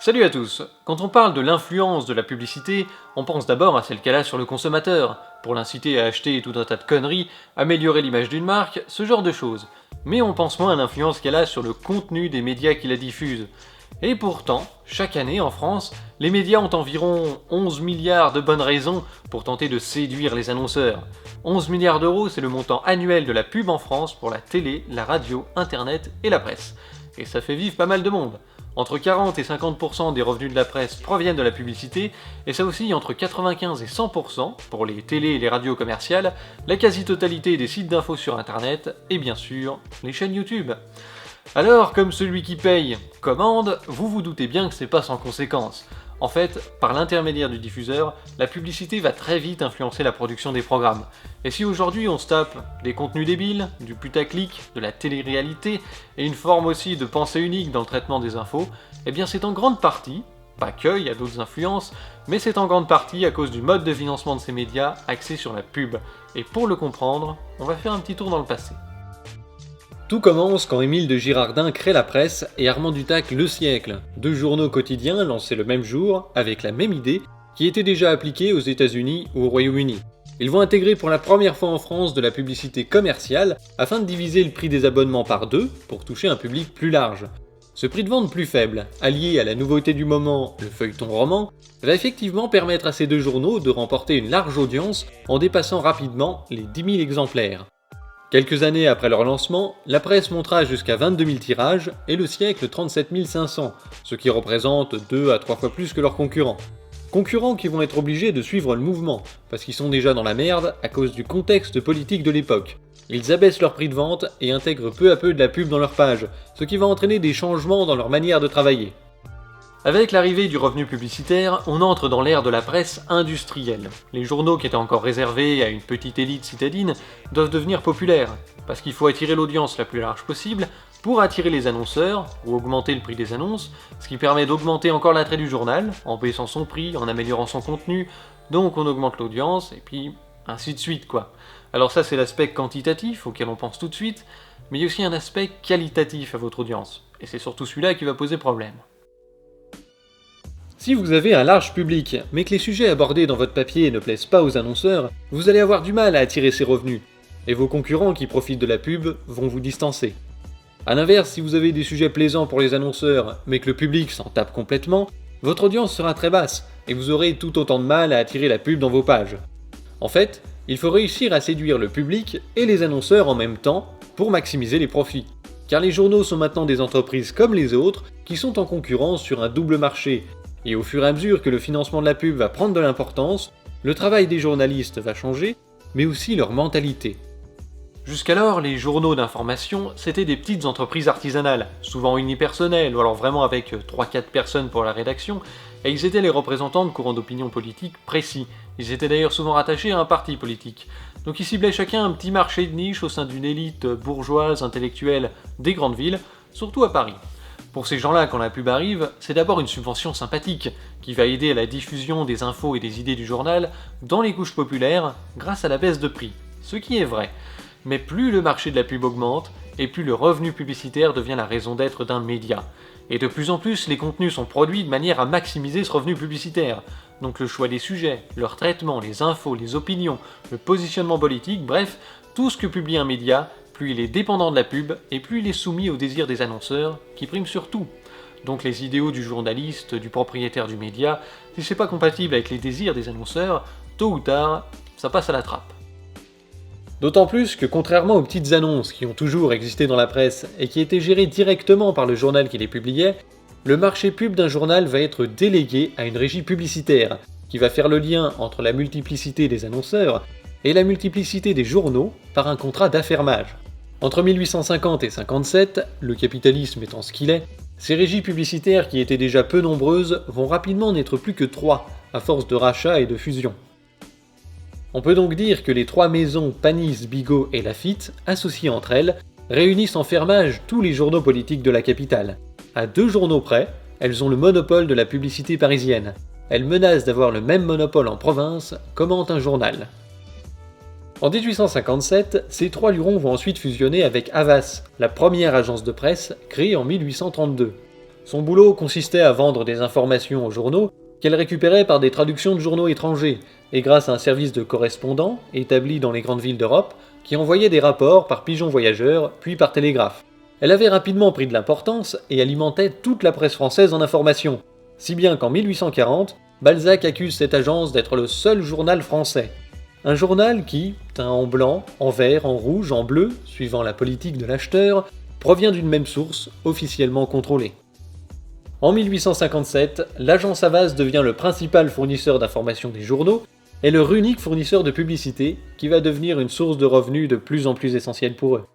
Salut à tous. Quand on parle de l'influence de la publicité, on pense d'abord à celle qu'elle a sur le consommateur, pour l'inciter à acheter tout un tas de conneries, améliorer l'image d'une marque, ce genre de choses. Mais on pense moins à l'influence qu'elle a sur le contenu des médias qui la diffusent. Et pourtant, chaque année en France, les médias ont environ 11 milliards de bonnes raisons pour tenter de séduire les annonceurs. 11 milliards d'euros, c'est le montant annuel de la pub en France pour la télé, la radio, internet et la presse. Et ça fait vivre pas mal de monde. Entre 40 et 50% des revenus de la presse proviennent de la publicité, et ça oscille entre 95 et 100% pour les télés et les radios commerciales, la quasi-totalité des sites d'infos sur internet, et bien sûr, les chaînes YouTube. Alors, comme celui qui paye commande, vous vous doutez bien que c'est pas sans conséquence. En fait, par l'intermédiaire du diffuseur, la publicité va très vite influencer la production des programmes. Et si aujourd'hui on se tape des contenus débiles, du putaclic, de la télé-réalité, et une forme aussi de pensée unique dans le traitement des infos, eh bien c'est en grande partie, pas que, il y a d'autres influences, mais c'est en grande partie à cause du mode de financement de ces médias axé sur la pub. Et pour le comprendre, on va faire un petit tour dans le passé. Tout commence quand Émile de Girardin crée La Presse et Armand Dutac Le Siècle, deux journaux quotidiens lancés le même jour, avec la même idée, qui était déjà appliquée aux États-Unis ou au Royaume-Uni. Ils vont intégrer pour la première fois en France de la publicité commerciale afin de diviser le prix des abonnements par deux pour toucher un public plus large. Ce prix de vente plus faible, allié à la nouveauté du moment, le feuilleton roman, va effectivement permettre à ces deux journaux de remporter une large audience en dépassant rapidement les 10 000 exemplaires. Quelques années après leur lancement, La Presse montera jusqu'à 22 000 tirages et Le Siècle 37 500, ce qui représente 2 à 3 fois plus que leurs concurrents. Concurrents qui vont être obligés de suivre le mouvement, parce qu'ils sont déjà dans la merde à cause du contexte politique de l'époque. Ils abaissent leur prix de vente et intègrent peu à peu de la pub dans leurs pages, ce qui va entraîner des changements dans leur manière de travailler. Avec l'arrivée du revenu publicitaire, on entre dans l'ère de la presse industrielle. Les journaux qui étaient encore réservés à une petite élite citadine doivent devenir populaires, parce qu'il faut attirer l'audience la plus large possible pour attirer les annonceurs, ou augmenter le prix des annonces, ce qui permet d'augmenter encore l'attrait du journal, en baissant son prix, en améliorant son contenu, donc on augmente l'audience, et puis ainsi de suite quoi. Alors ça c'est l'aspect quantitatif auquel on pense tout de suite, mais il y a aussi un aspect qualitatif à votre audience, et c'est surtout celui-là qui va poser problème. Si vous avez un large public, mais que les sujets abordés dans votre papier ne plaisent pas aux annonceurs, vous allez avoir du mal à attirer ces revenus, et vos concurrents qui profitent de la pub vont vous distancer. A l'inverse, si vous avez des sujets plaisants pour les annonceurs, mais que le public s'en tape complètement, votre audience sera très basse, et vous aurez tout autant de mal à attirer la pub dans vos pages. En fait, il faut réussir à séduire le public et les annonceurs en même temps pour maximiser les profits. Car les journaux sont maintenant des entreprises comme les autres qui sont en concurrence sur un double marché, et au fur et à mesure que le financement de la pub va prendre de l'importance, le travail des journalistes va changer, mais aussi leur mentalité. Jusqu'alors, les journaux d'information, c'était des petites entreprises artisanales, souvent unipersonnelles, ou alors vraiment avec 3-4 personnes pour la rédaction, et ils étaient les représentants de courants d'opinion politique précis. Ils étaient d'ailleurs souvent rattachés à un parti politique. Donc ils ciblaient chacun un petit marché de niche au sein d'une élite bourgeoise, intellectuelle des grandes villes, surtout à Paris. Pour ces gens-là, quand la pub arrive, c'est d'abord une subvention sympathique, qui va aider à la diffusion des infos et des idées du journal dans les couches populaires grâce à la baisse de prix, ce qui est vrai. Mais plus le marché de la pub augmente, et plus le revenu publicitaire devient la raison d'être d'un média. Et de plus en plus, les contenus sont produits de manière à maximiser ce revenu publicitaire. Donc le choix des sujets, leur traitement, les infos, les opinions, le positionnement politique, bref, tout ce que publie un média, plus il est dépendant de la pub, et plus il est soumis aux désirs des annonceurs, qui priment sur tout. Donc les idéaux du journaliste, du propriétaire du média, si c'est pas compatible avec les désirs des annonceurs, tôt ou tard, ça passe à la trappe. D'autant plus que contrairement aux petites annonces qui ont toujours existé dans la presse et qui étaient gérées directement par le journal qui les publiait, le marché pub d'un journal va être délégué à une régie publicitaire, qui va faire le lien entre la multiplicité des annonceurs et la multiplicité des journaux par un contrat d'affermage. Entre 1850 et 57, le capitalisme étant ce qu'il est, ces régies publicitaires qui étaient déjà peu nombreuses vont rapidement n'être plus que 3, à force de rachats et de fusions. On peut donc dire que les 3 maisons Panis, Bigot et Laffitte, associées entre elles, réunissent en fermage tous les journaux politiques de la capitale. À 2 journaux près, elles ont le monopole de la publicité parisienne. Elles menacent d'avoir le même monopole en province, commente un journal. En 1857, ces 3 lurons vont ensuite fusionner avec Havas, la première agence de presse créée en 1832. Son boulot consistait à vendre des informations aux journaux qu'elle récupérait par des traductions de journaux étrangers, et grâce à un service de correspondants établi dans les grandes villes d'Europe, qui envoyait des rapports par pigeons voyageurs, puis par télégraphe. Elle avait rapidement pris de l'importance et alimentait toute la presse française en informations, si bien qu'en 1840, Balzac accuse cette agence d'être le seul journal français. Un journal qui, teint en blanc, en vert, en rouge, en bleu, suivant la politique de l'acheteur, provient d'une même source, officiellement contrôlée. En 1857, l'agence Havas devient le principal fournisseur d'informations des journaux et leur unique fournisseur de publicité, qui va devenir une source de revenus de plus en plus essentielle pour eux.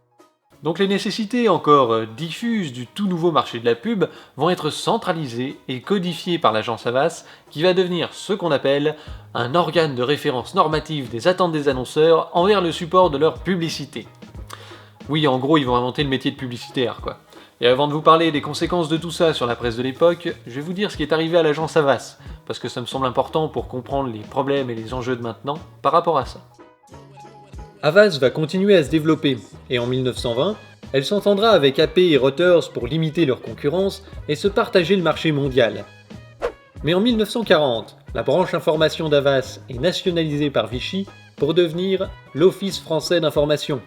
Donc les nécessités encore diffuses du tout nouveau marché de la pub vont être centralisées et codifiées par l'agence Havas, qui va devenir ce qu'on appelle un organe de référence normative des attentes des annonceurs envers le support de leur publicité. Oui, en gros, ils vont inventer le métier de publicitaire, quoi. Et avant de vous parler des conséquences de tout ça sur la presse de l'époque, je vais vous dire ce qui est arrivé à l'agence Havas, parce que ça me semble important pour comprendre les problèmes et les enjeux de maintenant par rapport à ça. Havas va continuer à se développer, et en 1920, elle s'entendra avec AP et Reuters pour limiter leur concurrence et se partager le marché mondial. Mais en 1940, la branche information d'Havas est nationalisée par Vichy pour devenir l'Office français d'information.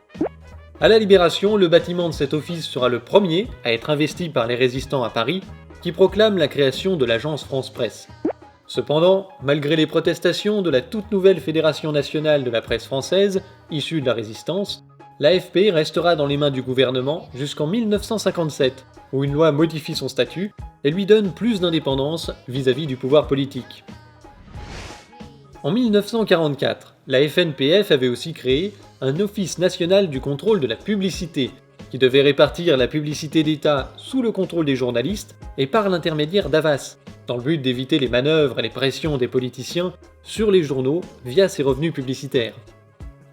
À la Libération, le bâtiment de cet office sera le premier à être investi par les résistants à Paris, qui proclament la création de l'agence France-Presse. Cependant, malgré les protestations de la toute nouvelle Fédération nationale de la presse française, issue de la Résistance, l'AFP restera dans les mains du gouvernement jusqu'en 1957, où une loi modifie son statut et lui donne plus d'indépendance vis-à-vis du pouvoir politique. En 1944, la FNPF avait aussi créé un Office national du contrôle de la publicité, qui devait répartir la publicité d'État sous le contrôle des journalistes et par l'intermédiaire d'Havas, dans le but d'éviter les manœuvres et les pressions des politiciens sur les journaux via ses revenus publicitaires.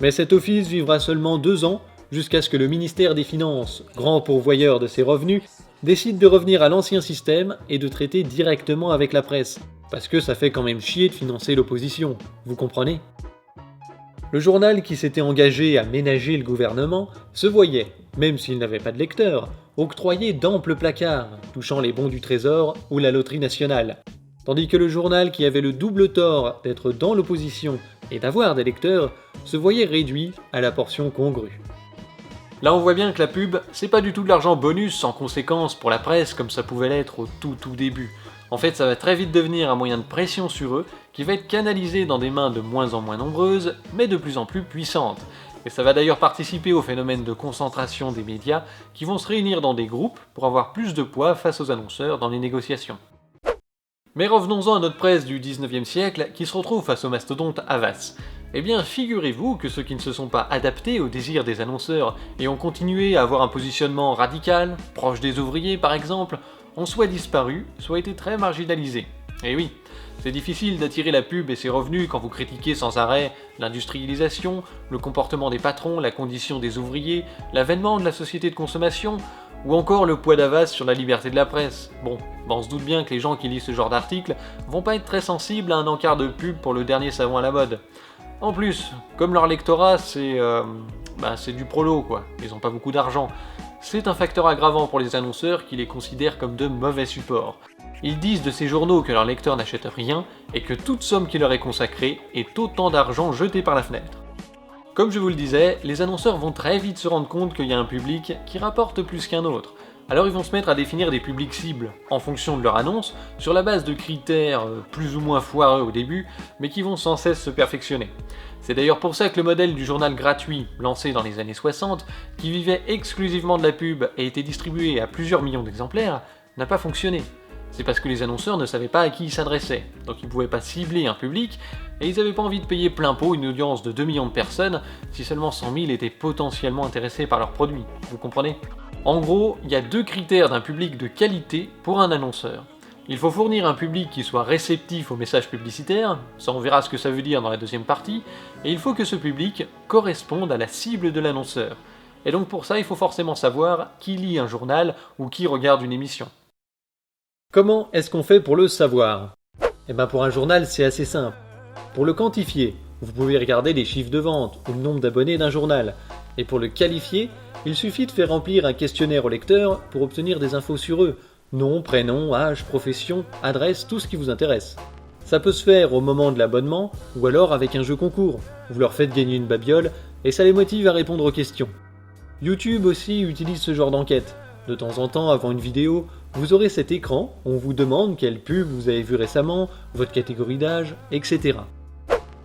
Mais cet office vivra seulement 2 ans, jusqu'à ce que le ministère des Finances, grand pourvoyeur de ces revenus, décide de revenir à l'ancien système et de traiter directement avec la presse, parce que ça fait quand même chier de financer l'opposition, vous comprenez ? Le journal qui s'était engagé à ménager le gouvernement se voyait, même s'il n'avait pas de lecteurs, octroyer d'amples placards, touchant les bons du Trésor ou la loterie nationale. Tandis que le journal qui avait le double tort d'être dans l'opposition et d'avoir des lecteurs se voyait réduit à la portion congrue. Là on voit bien que la pub, c'est pas du tout de l'argent bonus sans conséquence pour la presse comme ça pouvait l'être au tout début. En fait, ça va très vite devenir un moyen de pression sur eux, qui va être canalisé dans des mains de moins en moins nombreuses, mais de plus en plus puissantes. Et ça va d'ailleurs participer au phénomène de concentration des médias, qui vont se réunir dans des groupes pour avoir plus de poids face aux annonceurs dans les négociations. Mais revenons-en à notre presse du 19e siècle, qui se retrouve face au mastodonte Havas. Eh bien, figurez-vous que ceux qui ne se sont pas adaptés aux désirs des annonceurs et ont continué à avoir un positionnement radical, proche des ouvriers par exemple, ont soit disparu, soit été très marginalisés. Et oui, c'est difficile d'attirer la pub et ses revenus quand vous critiquez sans arrêt l'industrialisation, le comportement des patrons, la condition des ouvriers, l'avènement de la société de consommation, ou encore le poids d'Havas sur la liberté de la presse. Bon, on se doute bien que les gens qui lisent ce genre d'articles vont pas être très sensibles à un encart de pub pour le dernier savon à la mode. En plus, comme leur lectorat c'est du prolo quoi, ils ont pas beaucoup d'argent. C'est un facteur aggravant pour les annonceurs qui les considèrent comme de mauvais supports. Ils disent de ces journaux que leurs lecteurs n'achètent rien et que toute somme qui leur est consacrée est autant d'argent jeté par la fenêtre. Comme je vous le disais, les annonceurs vont très vite se rendre compte qu'il y a un public qui rapporte plus qu'un autre. Alors ils vont se mettre à définir des publics cibles, en fonction de leur annonce, sur la base de critères plus ou moins foireux au début, mais qui vont sans cesse se perfectionner. C'est d'ailleurs pour ça que le modèle du journal gratuit, lancé dans les années 60, qui vivait exclusivement de la pub et était distribué à plusieurs millions d'exemplaires, n'a pas fonctionné. C'est parce que les annonceurs ne savaient pas à qui ils s'adressaient, donc ils ne pouvaient pas cibler un public, et ils n'avaient pas envie de payer plein pot une audience de 2 millions de personnes si seulement 100 000 étaient potentiellement intéressés par leurs produits, vous comprenez ? En gros, il y a 2 critères d'un public de qualité pour un annonceur. Il faut fournir un public qui soit réceptif aux messages publicitaires, ça on verra ce que ça veut dire dans la deuxième partie, et il faut que ce public corresponde à la cible de l'annonceur. Et donc pour ça, il faut forcément savoir qui lit un journal ou qui regarde une émission. Comment est-ce qu'on fait pour le savoir ? Eh bien pour un journal, c'est assez simple. Pour le quantifier, vous pouvez regarder les chiffres de vente ou le nombre d'abonnés d'un journal. Et pour le qualifier, il suffit de faire remplir un questionnaire au lecteur pour obtenir des infos sur eux, Nom, prénom, âge, profession, adresse, tout ce qui vous intéresse. Ça peut se faire au moment de l'abonnement ou alors avec un jeu concours. Vous leur faites gagner une babiole et ça les motive à répondre aux questions. YouTube aussi utilise ce genre d'enquête. De temps en temps, avant une vidéo, vous aurez cet écran où on vous demande quelle pub vous avez vu récemment, votre catégorie d'âge, etc.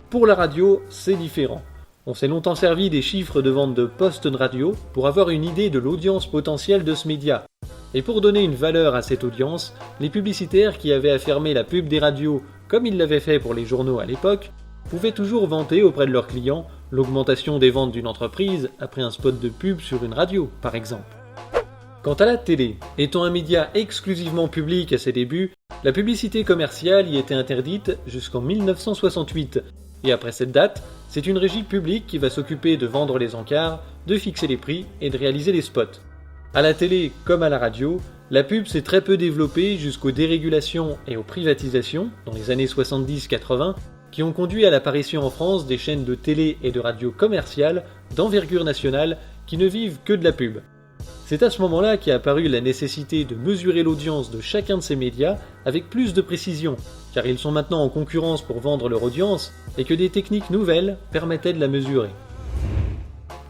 Pour la radio, c'est différent. On s'est longtemps servi des chiffres de vente de postes de radio pour avoir une idée de l'audience potentielle de ce média. Et pour donner une valeur à cette audience, les publicitaires qui avaient affirmé la pub des radios, comme ils l'avaient fait pour les journaux à l'époque, pouvaient toujours vanter auprès de leurs clients l'augmentation des ventes d'une entreprise après un spot de pub sur une radio, par exemple. Quant à la télé, étant un média exclusivement public à ses débuts, la publicité commerciale y était interdite jusqu'en 1968. Et après cette date, c'est une régie publique qui va s'occuper de vendre les encarts, de fixer les prix et de réaliser les spots. À la télé comme à la radio, la pub s'est très peu développée jusqu'aux dérégulations et aux privatisations dans les années 70-80 qui ont conduit à l'apparition en France des chaînes de télé et de radio commerciales d'envergure nationale qui ne vivent que de la pub. C'est à ce moment-là qu'est apparue la nécessité de mesurer l'audience de chacun de ces médias avec plus de précision, car ils sont maintenant en concurrence pour vendre leur audience et que des techniques nouvelles permettaient de la mesurer.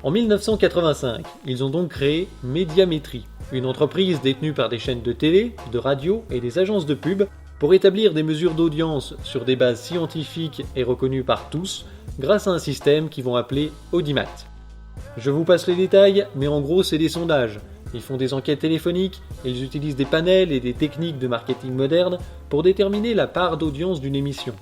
En 1985, ils ont donc créé Médiamétrie, une entreprise détenue par des chaînes de télé, de radio et des agences de pub pour établir des mesures d'audience sur des bases scientifiques et reconnues par tous grâce à un système qu'ils vont appeler Audimat. Je vous passe les détails, mais en gros c'est des sondages. Ils font des enquêtes téléphoniques, ils utilisent des panels et des techniques de marketing moderne pour déterminer la part d'audience d'une émission.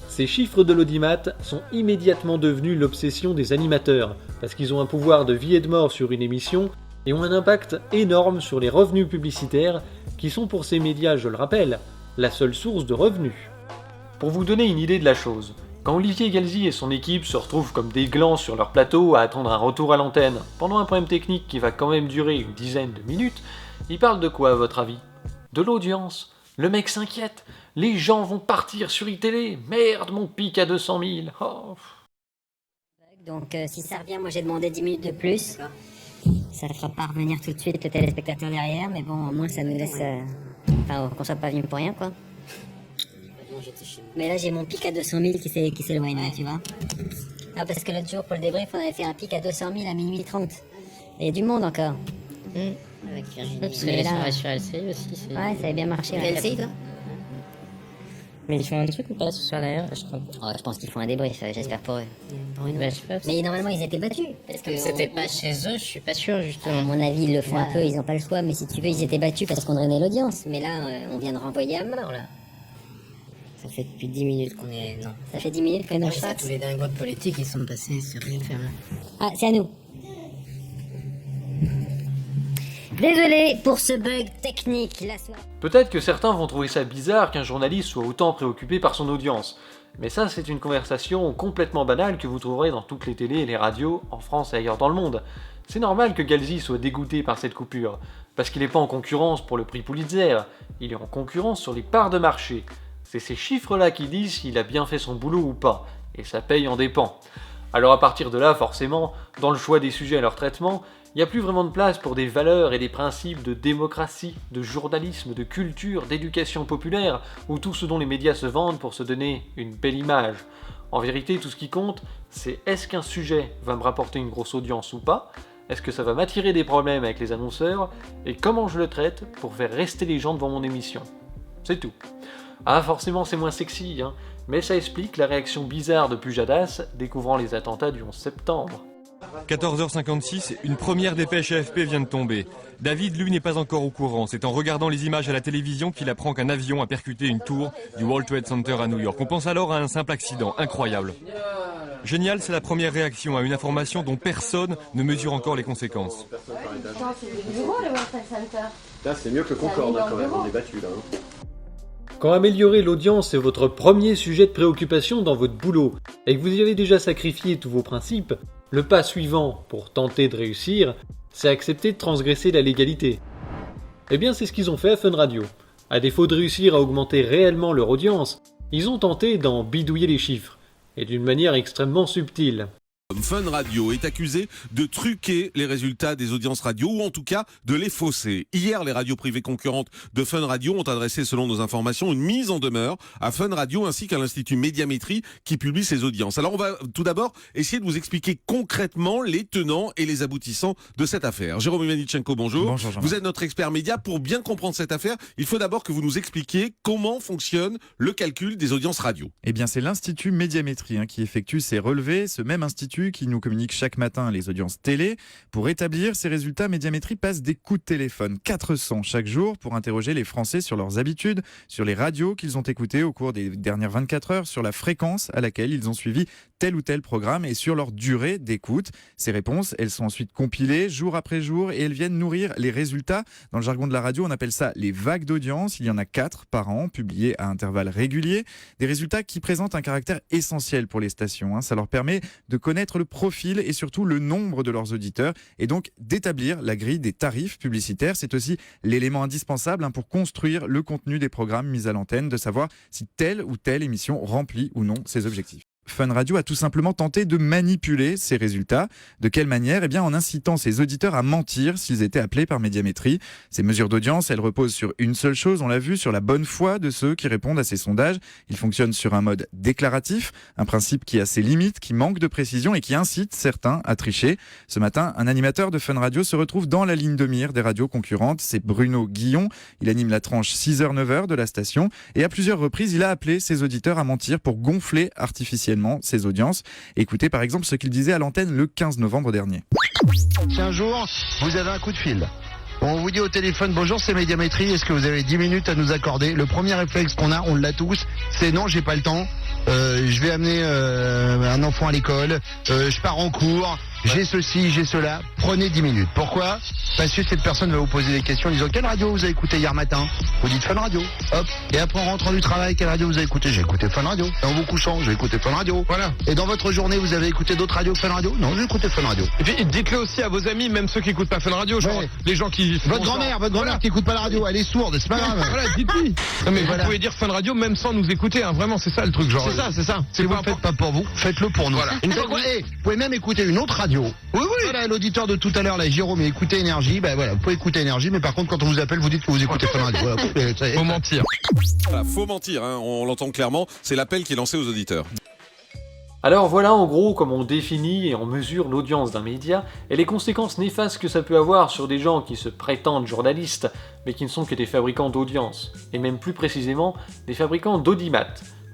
Ces chiffres de l'audimat sont immédiatement devenus l'obsession des animateurs, parce qu'ils ont un pouvoir de vie et de mort sur une émission et ont un impact énorme sur les revenus publicitaires, qui sont pour ces médias, je le rappelle, la seule source de revenus. Pour vous donner une idée de la chose, quand Olivier Galzi et son équipe se retrouvent comme des glands sur leur plateau à attendre un retour à l'antenne, pendant un problème technique qui va quand même durer une dizaine de minutes, ils parlent de quoi à votre avis? De l'audience. Le mec s'inquiète. Les gens vont partir sur iTélé. Merde, mon pic à 200 000. Oh. Donc si ça revient, moi j'ai demandé 10 minutes de plus. Ça ne fera pas revenir tout de suite le téléspectateur derrière, mais bon, au moins ça nous laisse... Enfin, qu'on soit pas venu pour rien, quoi. Mais là j'ai mon pic à 200 000 qui s'éloigne, là, tu vois. Ah, parce que l'autre jour, pour le débrief, on avait fait un pic à 200 000 à minuit 30. Et il y a du monde encore. Avec Virginie. Parce que là, sur LCI aussi. Ouais, ça avait bien marché. Ouais. LCI, toi? Mais ils font un truc ou pas ce soir d'ailleurs? Je pense qu'ils font un débrief, j'espère pour eux. Je sais pas. Mais normalement ils étaient battus. Parce que c'était pas chez eux, je suis pas sûr justement. À mon avis, ils le font un peu, ils n'ont pas le choix, mais si tu veux, ils étaient battus parce qu'on drainait l'audience. Mais là, on vient de renvoyer à mort, là. Ça fait depuis 10 minutes qu'on est... Non. Ça fait 10 minutes qu'on est dans le chat. Tous les dingos de politique, ils sont passés sur une ferme. Ah, c'est à nous. Désolé pour ce bug technique, la soirée. Peut-être que certains vont trouver ça bizarre qu'un journaliste soit autant préoccupé par son audience. Mais ça, c'est une conversation complètement banale que vous trouverez dans toutes les télés et les radios, en France et ailleurs dans le monde. C'est normal que Galzi soit dégoûté par cette coupure, parce qu'il n'est pas en concurrence pour le prix Pulitzer, il est en concurrence sur les parts de marché. C'est ces chiffres-là qui disent s'il a bien fait son boulot ou pas, et ça paye en dépend. Alors à partir de là, forcément, dans le choix des sujets et leur traitement, il n'y a plus vraiment de place pour des valeurs et des principes de démocratie, de journalisme, de culture, d'éducation populaire, ou tout ce dont les médias se vendent pour se donner une belle image. En vérité, tout ce qui compte, c'est est-ce qu'un sujet va me rapporter une grosse audience ou pas? Est-ce que ça va m'attirer des problèmes avec les annonceurs? Et comment je le traite pour faire rester les gens devant mon émission? C'est tout. Ah, forcément c'est moins sexy, hein, mais ça explique la réaction bizarre de Pujadas découvrant les attentats du 11 septembre. 14h56, une première dépêche AFP vient de tomber. David, lui, n'est pas encore au courant. C'est en regardant les images à la télévision qu'il apprend qu'un avion a percuté une tour du World Trade Center à New York. On pense alors à un simple accident, incroyable. Génial, c'est la première réaction à une information dont personne ne mesure encore les conséquences. C'est mieux que Concorde, quand même, on est battu là. Quand améliorer l'audience est votre premier sujet de préoccupation dans votre boulot, et que vous y avez déjà sacrifié tous vos principes, le pas suivant pour tenter de réussir, c'est accepter de transgresser la légalité. Eh bien c'est ce qu'ils ont fait à Fun Radio. À défaut de réussir à augmenter réellement leur audience, ils ont tenté d'en bidouiller les chiffres, et d'une manière extrêmement subtile. Fun Radio est accusé de truquer les résultats des audiences radio ou en tout cas de les fausser. Hier, les radios privées concurrentes de Fun Radio ont adressé, selon nos informations, une mise en demeure à Fun Radio ainsi qu'à l'Institut Médiamétrie qui publie ses audiences. Alors on va tout d'abord essayer de vous expliquer concrètement les tenants et les aboutissants de cette affaire. Jérôme Ivanichenko, bonjour. Bonjour Jean-Marc. Vous êtes notre expert média. Pour bien comprendre cette affaire, il faut d'abord que vous nous expliquiez comment fonctionne le calcul des audiences radio. Eh bien, c'est l'Institut Médiamétrie qui effectue ces relevés. Ce même institut qui nous communique chaque matin les audiences télé. Pour établir ces résultats, Médiamétrie passe des coups de téléphone, 400 chaque jour, pour interroger les Français sur leurs habitudes, sur les radios qu'ils ont écoutées au cours des dernières 24 heures, sur la fréquence à laquelle ils ont suivi tel ou tel programme et sur leur durée d'écoute. Ces réponses, elles sont ensuite compilées jour après jour et elles viennent nourrir les résultats. Dans le jargon de la radio, on appelle ça les vagues d'audience. Il y en a 4 par an, publiées à intervalles réguliers. Des résultats qui présentent un caractère essentiel pour les stations. Ça leur permet de connaître le profil et surtout le nombre de leurs auditeurs et donc d'établir la grille des tarifs publicitaires. C'est aussi l'élément indispensable pour construire le contenu des programmes mis à l'antenne, de savoir si telle ou telle émission remplit ou non ses objectifs. Fun Radio a tout simplement tenté de manipuler ces résultats. De quelle manière ? Eh bien, en incitant ses auditeurs à mentir s'ils étaient appelés par Médiamétrie. Ces mesures d'audience, elles reposent sur une seule chose, on l'a vu, sur la bonne foi de ceux qui répondent à ces sondages. Ils fonctionnent sur un mode déclaratif, un principe qui a ses limites, qui manque de précision et qui incite certains à tricher. Ce matin, un animateur de Fun Radio se retrouve dans la ligne de mire des radios concurrentes. C'est Bruno Guillon. Il anime la tranche 6h-9h de la station et à plusieurs reprises, il a appelé ses auditeurs à mentir pour gonfler artificiellement ses audiences. Écoutez par exemple ce qu'il disait à l'antenne le 15 novembre dernier. Si un jour, vous avez un coup de fil, on vous dit au téléphone, bonjour, c'est Médiamétrie, est-ce que vous avez 10 minutes à nous accorder ? Le premier réflexe qu'on a, on l'a tous, c'est non, j'ai pas le temps, je vais amener un enfant à l'école, je pars en cours, j'ai ceci, j'ai cela, prenez 10 minutes. Pourquoi ? Parce que cette personne va vous poser des questions en disant quelle radio vous avez écouté hier matin ? Vous dites Fun Radio, hop. Et après en rentrant du travail, quelle radio vous avez écouté ? J'ai écouté Fun Radio. Et en vous couchant, j'ai écouté Fun Radio. Voilà. Et dans votre journée, vous avez écouté d'autres radios que Fun Radio ? Non, j'ai écouté Fun Radio. Et puis dites-le aussi à vos amis, même ceux qui écoutent pas Fun Radio, genre les gens qui... Votre grand-mère qui écoute pas la radio, elle est sourde, c'est pas grave. Voilà, dites-lui. Non mais vous pouvez dire Fun Radio même sans nous écouter, vraiment, c'est ça le truc, genre. C'est ça. Si vous le faites pas pour vous, faites-le pour nous. Voilà. Une fois vous pouvez même écouter une autre radio. Oui. Voilà, l'auditeur de tout à l'heure, là, Jérôme, écoutez Énergie, voilà, vous pouvez écouter Énergie, mais par contre, quand on vous appelle, vous dites que vous écoutez Fun Radio. Voilà, faut mentir. Voilà, faut mentir, on l'entend clairement, c'est l'appel qui est lancé aux auditeurs. Alors voilà en gros comment on définit et on mesure l'audience d'un média et les conséquences néfastes que ça peut avoir sur des gens qui se prétendent journalistes mais qui ne sont que des fabricants d'audience, et même plus précisément des fabricants d'audimat.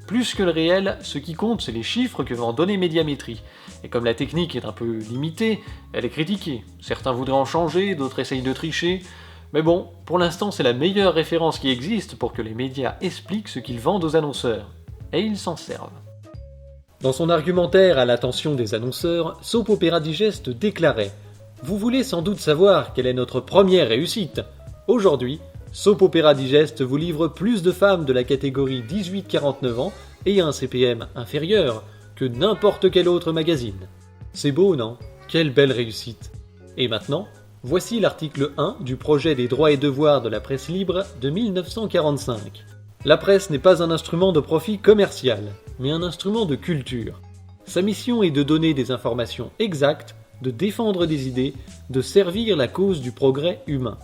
Plus que le réel, ce qui compte c'est les chiffres que va en donner Médiamétrie. Et comme la technique est un peu limitée, elle est critiquée. Certains voudraient en changer, d'autres essayent de tricher. Mais bon, pour l'instant c'est la meilleure référence qui existe pour que les médias expliquent ce qu'ils vendent aux annonceurs. Et ils s'en servent. Dans son argumentaire à l'attention des annonceurs, Soap Opera Digest déclarait « Vous voulez sans doute savoir quelle est notre première réussite. Aujourd'hui, Soap Opera Digest vous livre plus de femmes de la catégorie 18-49 ans et un CPM inférieur que n'importe quel autre magazine. » C'est beau, non ? Quelle belle réussite. Et maintenant, voici l'article 1 du projet des droits et devoirs de la presse libre de 1945. La presse n'est pas un instrument de profit commercial, mais un instrument de culture. Sa mission est de donner des informations exactes, de défendre des idées, de servir la cause du progrès humain.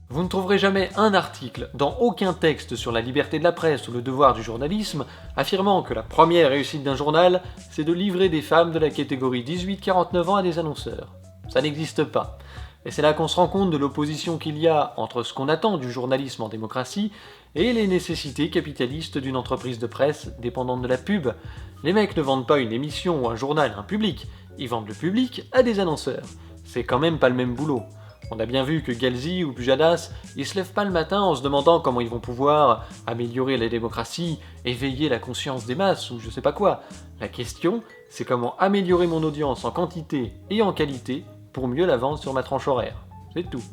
Vous ne trouverez jamais un article dans aucun texte sur la liberté de la presse ou le devoir du journalisme affirmant que la première réussite d'un journal, c'est de livrer des femmes de la catégorie 18-49 ans à des annonceurs. Ça n'existe pas. Et c'est là qu'on se rend compte de l'opposition qu'il y a entre ce qu'on attend du journalisme en démocratie et les nécessités capitalistes d'une entreprise de presse dépendante de la pub. Les mecs ne vendent pas une émission ou un journal à un public, ils vendent le public à des annonceurs. C'est quand même pas le même boulot. On a bien vu que Galzi ou Pujadas, ils se lèvent pas le matin en se demandant comment ils vont pouvoir améliorer la démocratie, éveiller la conscience des masses ou je sais pas quoi. La question, c'est comment améliorer mon audience en quantité et en qualité pour mieux la vendre sur ma tranche horaire. C'est tout.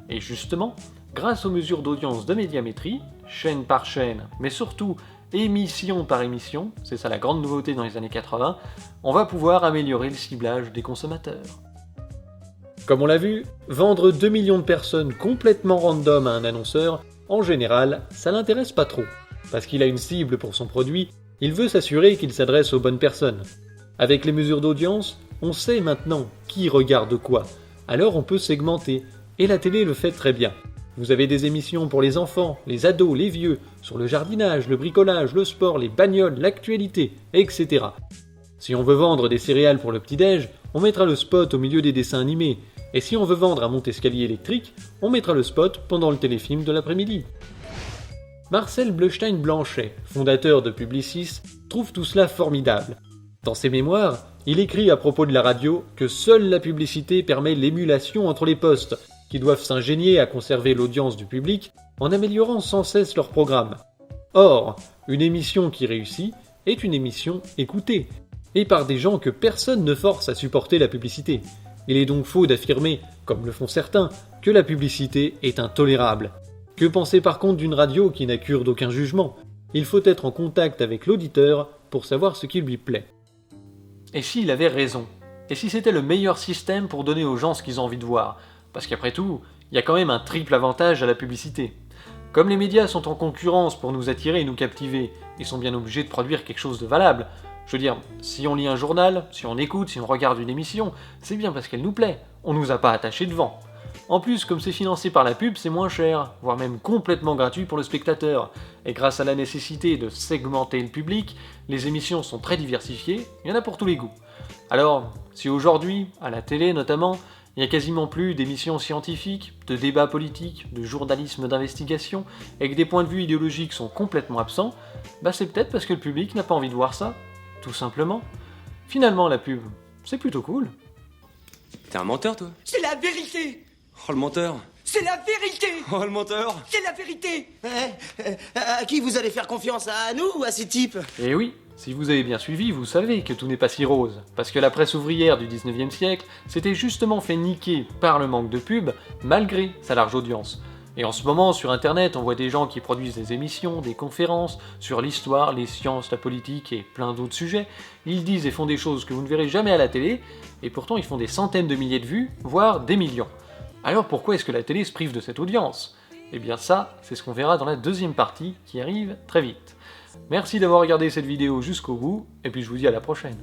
Et justement, grâce aux mesures d'audience de Médiamétrie, chaîne par chaîne, mais surtout émission par émission, c'est ça la grande nouveauté dans les années 80, on va pouvoir améliorer le ciblage des consommateurs. Comme on l'a vu, vendre 2 millions de personnes complètement random à un annonceur, en général, ça l'intéresse pas trop. Parce qu'il a une cible pour son produit, il veut s'assurer qu'il s'adresse aux bonnes personnes. Avec les mesures d'audience, On sait maintenant qui regarde quoi, alors on peut segmenter, et la télé le fait très bien. Vous avez des émissions pour les enfants, les ados, les vieux, sur le jardinage, le bricolage, le sport, les bagnoles, l'actualité, etc. Si on veut vendre des céréales pour le petit-déj, on mettra le spot au milieu des dessins animés, et si on veut vendre un monte-escalier électrique, on mettra le spot pendant le téléfilm de l'après-midi. Marcel Bleustein-Blanchet, fondateur de Publicis, trouve tout cela formidable. Dans ses mémoires, il écrit à propos de la radio que seule la publicité permet l'émulation entre les postes, qui doivent s'ingénier à conserver l'audience du public en améliorant sans cesse leur programme. Or, une émission qui réussit est une émission écoutée, et par des gens que personne ne force à supporter la publicité. Il est donc faux d'affirmer, comme le font certains, que la publicité est intolérable. Que penser par contre d'une radio qui n'a cure d'aucun jugement ? Il faut être en contact avec l'auditeur pour savoir ce qui lui plaît. Et s'il avait raison ? Et si c'était le meilleur système pour donner aux gens ce qu'ils ont envie de voir ? Parce qu'après tout, il y a quand même un triple avantage à la publicité. Comme les médias sont en concurrence pour nous attirer et nous captiver, ils sont bien obligés de produire quelque chose de valable. Je veux dire, si on lit un journal, si on écoute, si on regarde une émission, c'est bien parce qu'elle nous plaît, on nous a pas attachés devant. En plus, comme c'est financé par la pub, c'est moins cher, voire même complètement gratuit pour le spectateur. Et grâce à la nécessité de segmenter le public, les émissions sont très diversifiées, il y en a pour tous les goûts. Alors, si aujourd'hui, à la télé notamment, il n'y a quasiment plus d'émissions scientifiques, de débats politiques, de journalisme d'investigation, et que des points de vue idéologiques sont complètement absents, bah c'est peut-être parce que le public n'a pas envie de voir ça, tout simplement. Finalement, la pub, c'est plutôt cool. T'es un menteur, toi? C'est la vérité! Oh, le menteur! C'est la vérité! Oh, le menteur! C'est la vérité! À qui vous allez faire confiance? À nous ou à ces types? Eh oui, si vous avez bien suivi, vous savez que tout n'est pas si rose, parce que la presse ouvrière du 19e siècle s'était justement fait niquer par le manque de pub, malgré sa large audience. Et en ce moment, sur internet, on voit des gens qui produisent des émissions, des conférences, sur l'histoire, les sciences, la politique et plein d'autres sujets. Ils disent et font des choses que vous ne verrez jamais à la télé, et pourtant ils font des centaines de milliers de vues, voire des millions. Alors pourquoi est-ce que la télé se prive de cette audience ? Eh bien ça, c'est ce qu'on verra dans la deuxième partie, qui arrive très vite. Merci d'avoir regardé cette vidéo jusqu'au bout, et puis je vous dis à la prochaine.